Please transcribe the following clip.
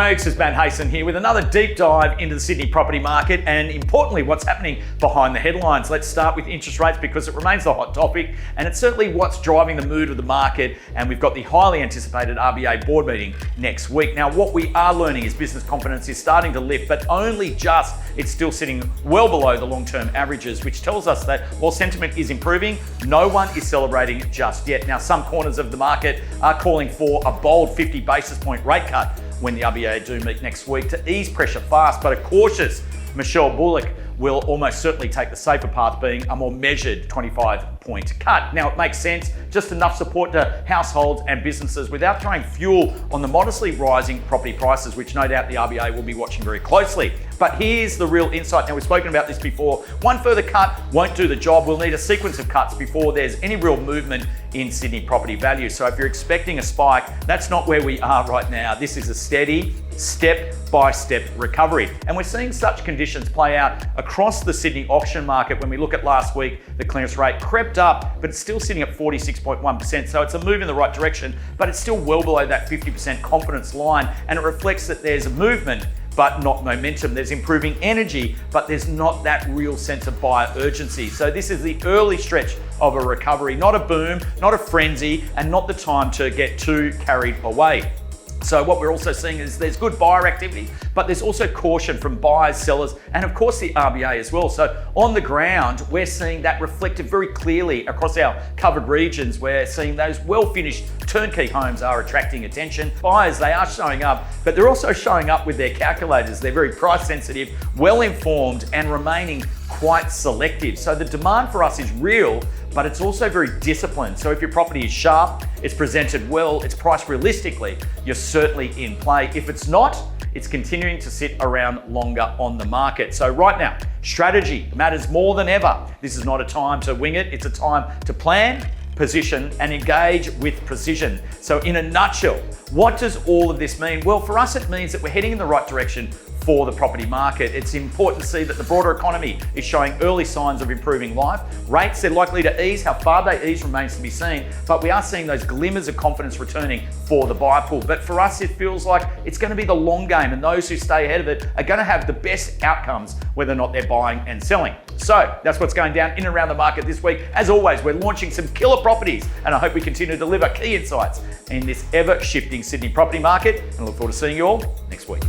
folks, it's Matt Hayson here with another deep dive into the Sydney property market and importantly what's happening behind the headlines. Let's start with interest rates because it remains the hot topic and it's certainly what's driving the mood of the market, and we've got the highly anticipated RBA board meeting next week. Now what we are learning is business confidence is starting to lift, but only just. It's still sitting well below the long-term averages, which tells us that while sentiment is improving, no one is celebrating just yet. Now some corners of the market are calling for a bold 50 basis point rate cut when the RBA do meet next week to ease pressure fast, but a cautious Michelle Bullock will almost certainly take the safer path, being a more measured 25-point cut. Now, it makes sense, just enough support to households and businesses without throwing fuel on the modestly rising property prices, which no doubt the RBA will be watching very closely. But here's the real insight. Now, we've spoken about this before. One further cut won't do the job. We'll need a sequence of cuts before there's any real movement in Sydney property value. So if you're expecting a spike, that's not where we are right now. This is a steady, step-by-step recovery. And we're seeing such conditions play out across the Sydney auction market. When we look at last week, the clearance rate crept up, but it's still sitting at 46.1%. So it's a move in the right direction, but it's still well below that 50% confidence line. And it reflects that there's a movement, but not momentum. There's improving energy, but there's not that real sense of buyer urgency. So this is the early stretch of a recovery, not a boom, not a frenzy, and not the time to get too carried away. So what we're also seeing is there's good buyer activity, but there's also caution from buyers, sellers, and of course the RBA as well. So on the ground, we're seeing that reflected very clearly across our covered regions. We're seeing those well-finished turnkey homes are attracting attention. Buyers, they are showing up, but they're also showing up with their calculators. They're very price sensitive, well-informed, and remaining quite selective. So the demand for us is real, but it's also very disciplined. So if your property is sharp, it's presented well, it's priced realistically, you're certainly in play. If it's not, it's continuing to sit around longer on the market. So right now, strategy matters more than ever. This is not a time to wing it, it's a time to plan, position, and engage with precision. So in a nutshell, what does all of this mean? Well, for us, it means that we're heading in the right direction for the property market. It's important to see that the broader economy is showing early signs of improving life. Rates, they're likely to ease. How far they ease remains to be seen, but we are seeing those glimmers of confidence returning for the buyer pool. But for us, it feels like it's going to be the long game, and those who stay ahead of it are going to have the best outcomes, whether or not they're buying and selling. So that's what's going down in and around the market this week. As always, we're launching some killer properties, and I hope we continue to deliver key insights in this ever-shifting Sydney property market, and I look forward to seeing you all next week.